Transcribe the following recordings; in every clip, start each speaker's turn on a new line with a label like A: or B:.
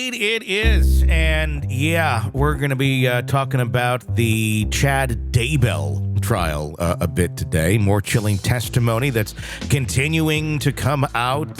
A: Indeed it is. And yeah, we're going to be talking about the Chad Daybell trial a bit today. More chilling testimony that's continuing to come out.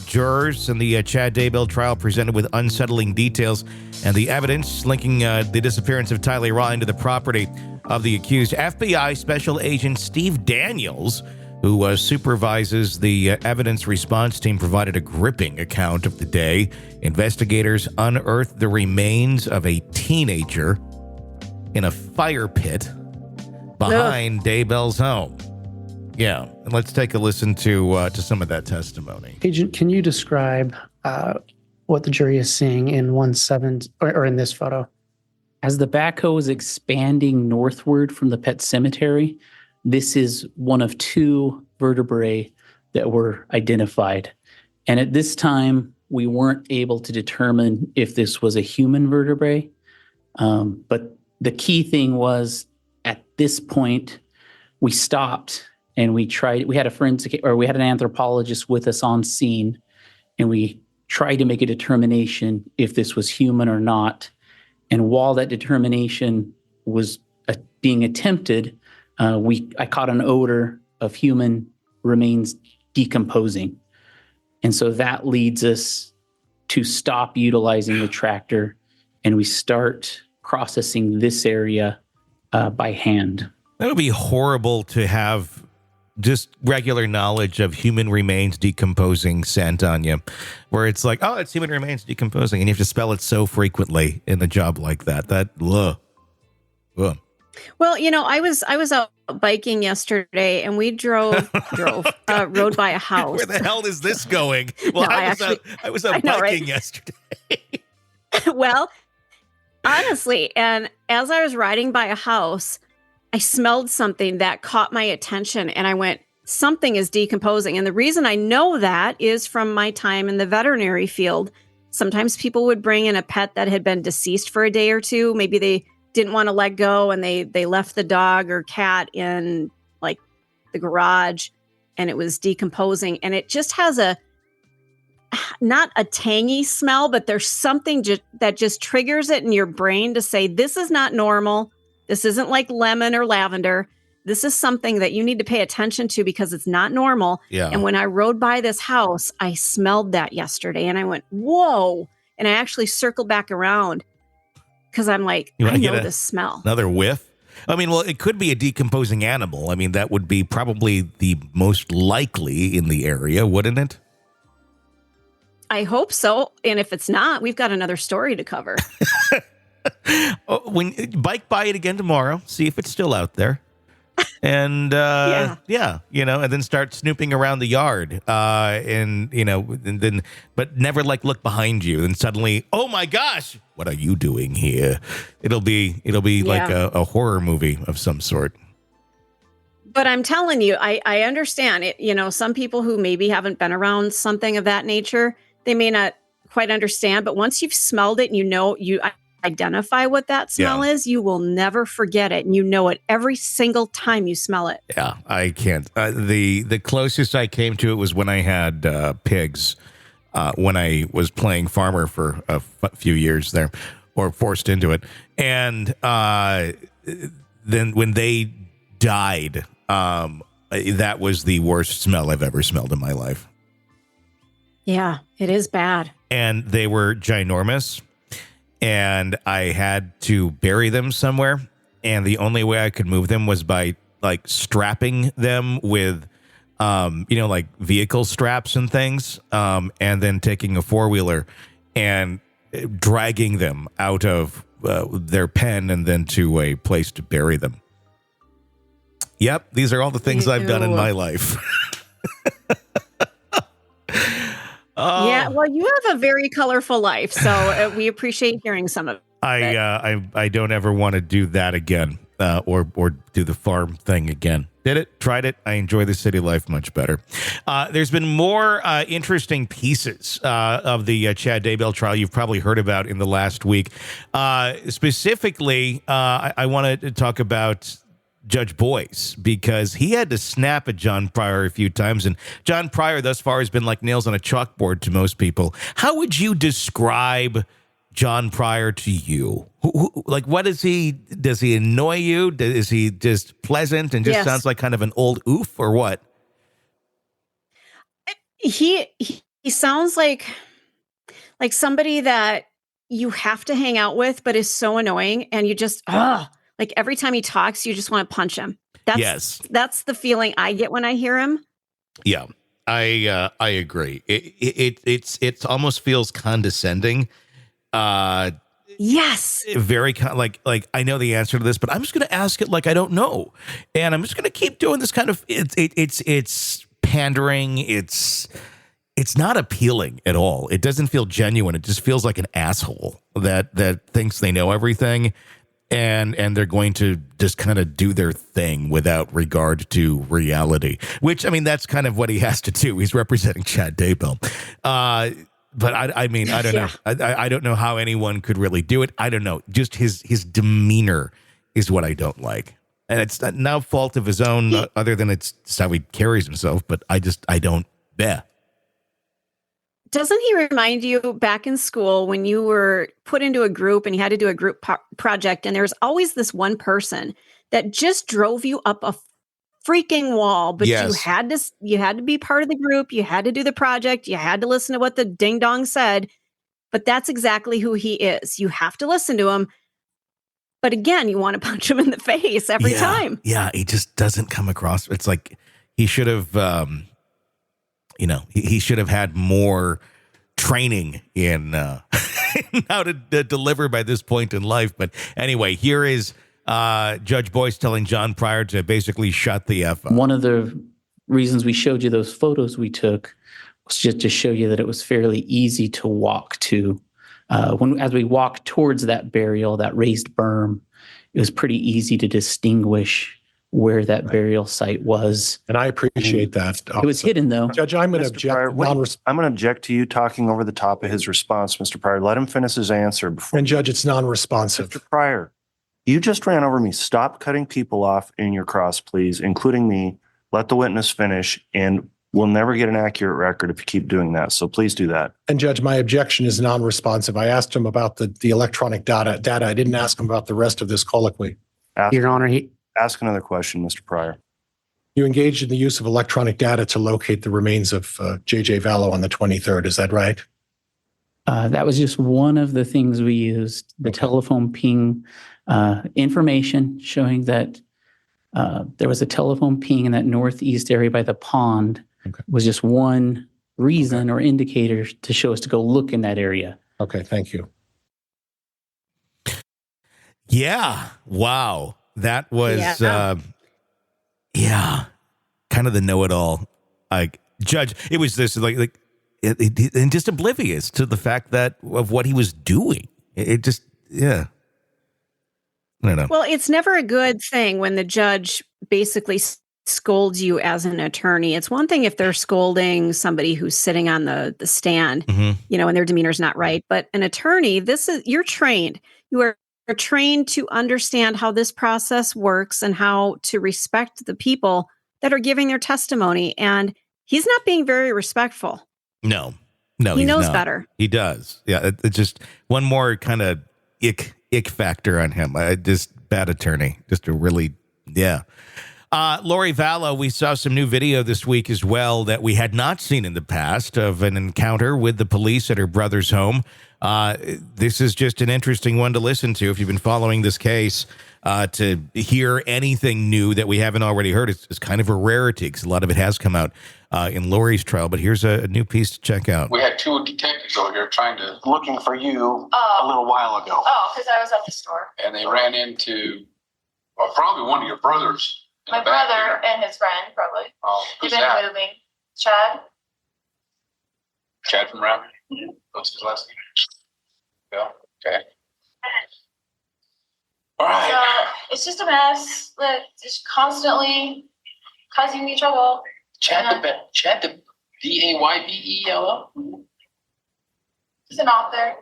A: Jurors in the Chad Daybell trial presented with unsettling details and the evidence linking the disappearance of Tylee Ryan to the property of the accused. FBI Special Agent Steve Daniels, who supervises the evidence response team, provided a gripping account of the day. Investigators unearthed the remains of a teenager in a fire pit behind Daybell's home. Yeah, and let's take a listen to some of that testimony.
B: Agent, can you describe what the jury is seeing in 1/7 or in this photo?
C: As the backhoe is expanding northward from the pet cemetery, this is one of two vertebrae that were identified. And at this time, we weren't able to determine if this was a human vertebrae. But the key thing was, at this point, we stopped and we had an anthropologist with us on scene, and we tried to make a determination if this was human or not. And while that determination was being attempted, I caught an odor of human remains decomposing. And so that leads us to stop utilizing the tractor, and we start processing this area by hand.
A: That would be horrible to have just regular knowledge of human remains decomposing sent on you, where it's like, oh, it's human remains decomposing, and you have to spell it so frequently in a job like that. Ugh.
D: Well, I was out biking yesterday, and we rode by a house.
A: Where the hell is this going? Well,
D: No,
A: I was out biking
D: right?
A: yesterday.
D: Well, honestly, and as I was riding by a house, I smelled something that caught my attention, and I went, something is decomposing. And the reason I know that is from my time in the veterinary field. Sometimes people would bring in a pet that had been deceased for a day or two. Maybe they didn't want to let go, and they left the dog or cat in like the garage, and it was decomposing. And it just has not a tangy smell, but there's something that just triggers it in your brain to say, this is not normal. This isn't like lemon or lavender. This is something that you need to pay attention to because it's not normal.
A: Yeah.
D: And when I rode by this house, I smelled that yesterday, and I went, whoa. And I actually circled back around because I'm like, I know this smell.
A: Another whiff? I mean, well, it could be a decomposing animal. I mean, that would be probably the most likely in the area, wouldn't it?
D: I hope so. And if it's not, we've got another story to cover.
A: When bike by it again tomorrow, see if it's still out there. And and then start snooping around the yard, but never look behind you. And suddenly, oh my gosh, what are you doing here? It'll be like a horror movie of some sort.
D: But I'm telling you, I understand it. Some people who maybe haven't been around something of that nature, they may not quite understand. But once you've smelled it and you identify what that smell is, you will never forget it, and you know it every single time you smell it.
A: Yeah, I can't. The closest I came to it was when I had pigs, when I was playing farmer for a few years there, or forced into it, and then when they died, that was the worst smell I've ever smelled in my life.
D: Yeah, it is bad.
A: And they were ginormous. And I had to bury them somewhere. And the only way I could move them was by strapping them with, vehicle straps and things. And then taking a 4-wheeler and dragging them out of their pen and then to a place to bury them. Yep. These are all the things I've done in my life.
D: Oh. Yeah, well, you have a very colorful life, so we appreciate hearing some of it.
A: I don't ever want to do that again, or do the farm thing again. Did it? Tried it. I enjoy the city life much better. There's been more interesting pieces of the Chad Daybell trial you've probably heard about in the last week. Specifically, I want to talk about Judge Boyce, because he had to snap at John Pryor a few times, and John Pryor thus far has been like nails on a chalkboard to most people. How would you describe John Pryor to you? Like, what is he? Does he annoy you? Is he just pleasant and just sounds like kind of an old oof, or what?
D: He sounds like somebody that you have to hang out with, but is so annoying, and you just like every time he talks, you just want to punch him. That's the feeling I get when I hear him.
A: Yeah, I agree. It almost feels condescending.
D: Yes,
A: very like I know the answer to this, but I'm just going to ask it like I don't know, and I'm just going to keep doing this kind of. It's pandering. It's not appealing at all. It doesn't feel genuine. It just feels like an asshole that thinks they know everything. And they're going to just kind of do their thing without regard to reality, which, I mean, that's kind of what he has to do. He's representing Chad Daybell. But I mean, I don't know. I don't know how anyone could really do it. I don't know. Just his demeanor is what I don't like. And it's no fault of his own, other than it's how he carries himself. But I don't. Yeah.
D: Doesn't he remind you back in school when you were put into a group and you had to do a group project, and there's always this one person that just drove you up a freaking wall, but you had to be part of the group, you had to do the project, you had to listen to what the ding dong said. But that's exactly who he is. You have to listen to him. But again, you want to punch him in the face every time.
A: Yeah, he just doesn't come across. It's like he should have he should have had more training in how to deliver by this point in life. But anyway, here is Judge Boyce telling John Pryor to basically shut the F up.
C: One of the reasons we showed you those photos we took was just to show you that it was fairly easy to walk to. As we walked towards that burial, that raised berm, it was pretty easy to distinguish where that burial site was.
E: And I appreciate that.
C: It was hidden, though.
E: Judge, I'm going to object.
F: Pryor, I'm going to object to you talking over the top of his response, Mr. Pryor. Let him finish his answer before.
E: And Judge, it's non-responsive.
F: Mr. Pryor, you just ran over me. Stop cutting people off in your cross, please, including me. Let the witness finish, and we'll never get an accurate record if you keep doing that. So please do that.
E: And Judge, my objection is non-responsive. I asked him about the electronic data. I didn't ask him about the rest of this colloquy.
B: Your Honor,
F: Ask another question, Mr. Pryor.
E: You engaged in the use of electronic data to locate the remains of J.J. Vallow on the 23rd. Is that right?
C: That was just one of the things we used. The telephone ping information showing that there was a telephone ping in that northeast area by the pond was just one reason or indicator to show us to go look in that area.
E: Okay, thank you.
A: Yeah. Wow. That was, kind of the know-it-all. Like, Judge, it was this, and just oblivious to the fact of what he was doing. It just, I don't know.
D: Well, it's never a good thing when the judge basically scolds you as an attorney. It's one thing if they're scolding somebody who's sitting on the stand, and their demeanor's not right. But an attorney, you're trained. You are trained to understand how this process works and how to respect the people that are giving their testimony. And he's not being very respectful.
A: No,
D: he knows better.
A: He does. Yeah, it's just one more kind of ick factor on him. Just bad attorney. Just a really, Lori Vallow, we saw some new video this week as well that we had not seen in the past of an encounter with the police at her brother's home. This is just an interesting one to listen to if you've been following this case. To hear anything new that we haven't already heard is kind of a rarity because a lot of it has come out in Lori's trial. But here's a new piece to check out.
G: We had two detectives over here looking for you a little while ago.
H: Oh, because I was at the store.
G: And they ran into probably one of your brothers.
H: My brother and his friend, probably.
G: Oh,
H: They've
G: who's
H: been
G: that?
H: moving. Chad?
G: Chad from Rapid? What's his last name? Yeah, okay. All right.
H: So it's just a mess. Like, just constantly causing me trouble.
G: Chad the Daybello?
H: He's an author.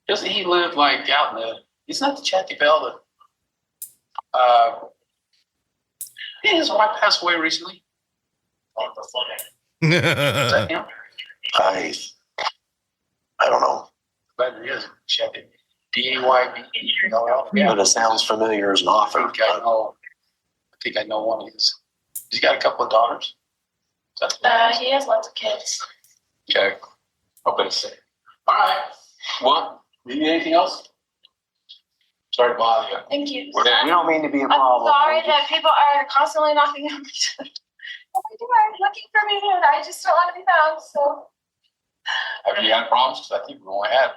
G: Doesn't he live like out in the? He's not the Chad Daybell. Did his wife pass away recently? Is that him?
E: I don't know.
G: But it is. She had the D-A-Y-B.
E: But it sounds familiar as an author.
G: I think I know one of his. He's got a couple of daughters.
H: He has lots of kids.
G: Okay. Hope it's safe. All right. Well, you need anything else? Sorry to bother you.
H: Thank you.
E: We don't mean to be a
H: I'm
E: problem.
H: sorry that people are constantly knocking on my door. They are looking for me, and I just don't want to be found. So,
G: Have you had problems? Because I think we only had.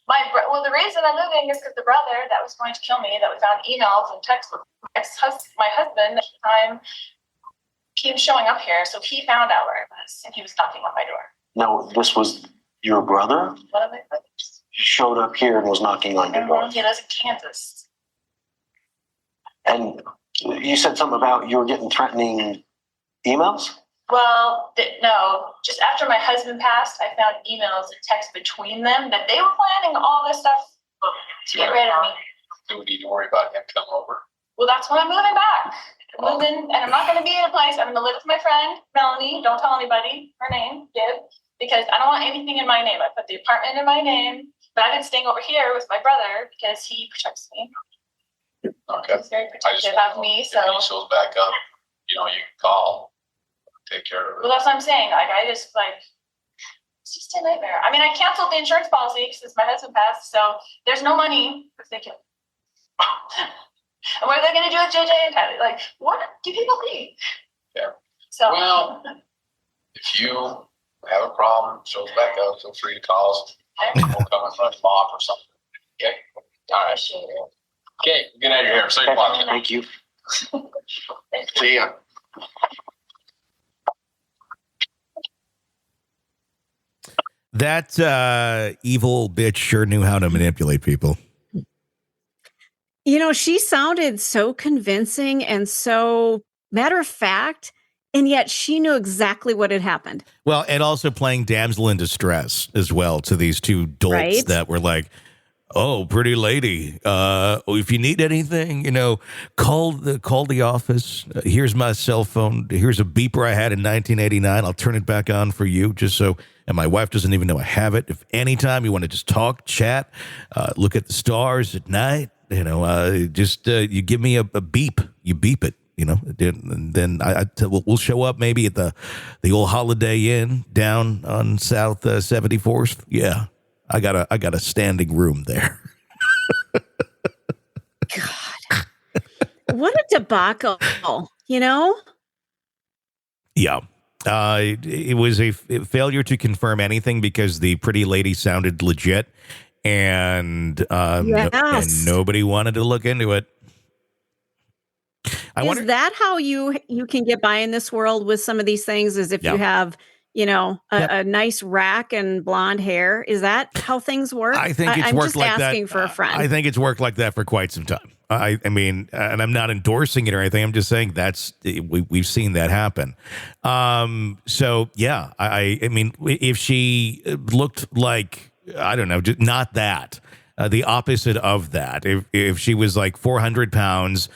H: the reason I'm moving is because the brother that was going to kill me, that we found emails and texts with my husband at the time, he was showing up here, so he found out where I was, and he was knocking on my door.
E: No, this was your brother?
H: One of my brothers.
E: He showed up here and was knocking on your door.
H: He lives in Kansas.
E: And you said something about you were getting threatening emails?
H: Well, no. Just after my husband passed, I found emails and texts between them that they were planning all this stuff to get rid of me.
G: Do we need to worry about him coming over?
H: Well, that's when I'm moving back. I'm moving, and I'm not going to be in a place. I'm going to live with my friend, Melanie. Don't tell anybody her name, because I don't want anything in my name. I put the apartment in my name, but I've been staying over here with my brother because he protects me.
G: Okay.
H: He's very protective of me, so.
G: If he shows back up, you can call. Take care of it.
H: Well, that's what I'm saying. It's just a nightmare. I mean, I canceled the insurance policy since my husband passed, so there's no money if they kill. And what are they going to do with JJ and Tylee? What do people think?
G: Yeah.
H: So.
G: Well, if you have a problem, shows back up, feel free to call us. We'll come and run them off or something. Okay? All right. Okay, get out of here. Say goodbye.
E: Thank you.
G: See ya.
A: That evil bitch sure knew how to manipulate people.
D: She sounded so convincing and so matter of fact, and yet she knew exactly what had happened.
A: Well, and also playing damsel in distress as well to these two dolts that were like, oh, pretty lady, if you need anything, call the office. Here's my cell phone. Here's a beeper I had in 1989. I'll turn it back on for you just so, and my wife doesn't even know I have it. If anytime you want to just talk, chat, look at the stars at night, you give me a beep. You beep it, and then we'll show up maybe at the old Holiday Inn down on South 74th. Yeah. I got a standing room there.
D: God, what a debacle,
A: Yeah. It was a failure to confirm anything because the pretty lady sounded legit and nobody wanted to look into it.
D: Is that how you can get by in this world with some of these things? Is if you have a nice rack and blonde hair? Is that how things work?
A: I think it's
D: I'm
A: worked
D: just
A: like that.
D: asking for a friend.
A: I think it's worked like that for quite some time. I mean, and I'm not endorsing it or anything. I'm just saying we've seen that happen. So yeah, I mean, if she looked like, I don't know, just not that, the opposite of that. If she was like 400 pounds,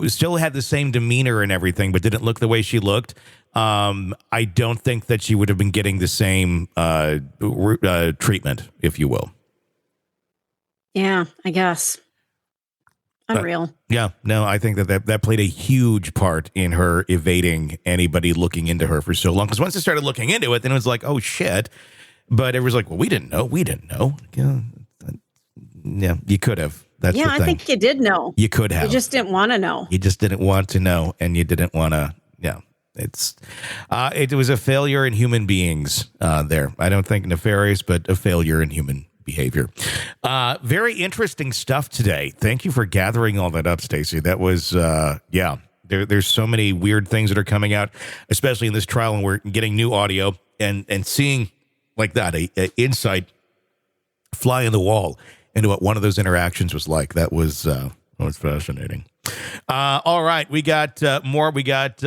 A: still had the same demeanor and everything, but didn't look the way she looked. I don't think that she would have been getting the same treatment, if you will.
D: Yeah, I guess. Unreal.
A: I think that played a huge part in her evading anybody looking into her for so long. Because once they started looking into it, then it was like, oh, shit. But it was like, well, we didn't know. Yeah, you could have. That's the thing.
D: I think you did know.
A: You could have.
D: You just didn't want to know.
A: You just didn't want to know, and you didn't want to, it was a failure in human beings there. I don't think nefarious, but a failure in human behavior. Very interesting stuff today. Thank you for gathering all that up, Stacey. That was, there's so many weird things that are coming out, especially in this trial, and we're getting new audio and seeing like that, a insight fly in the wall into what one of those interactions was like. That was fascinating. All right, we got more. We got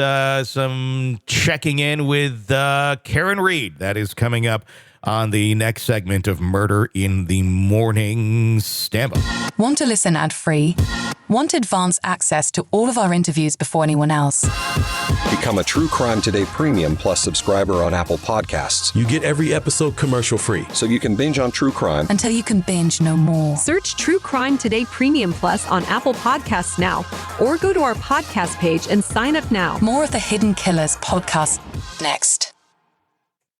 A: some checking in with Karen Reed. That is coming up on the next segment of Murder in the Morning. Stand by.
I: Want to listen ad-free? Want advance access to all of our interviews before anyone else?
J: Become a True Crime Today Premium Plus subscriber on Apple Podcasts.
K: You get every episode commercial-free.
J: So you can binge on true crime
I: until you can binge no more.
L: Search True Crime Today Premium Plus on Apple Podcasts now, or go to our podcast page and sign up now.
I: More of the Hidden Killers podcast next.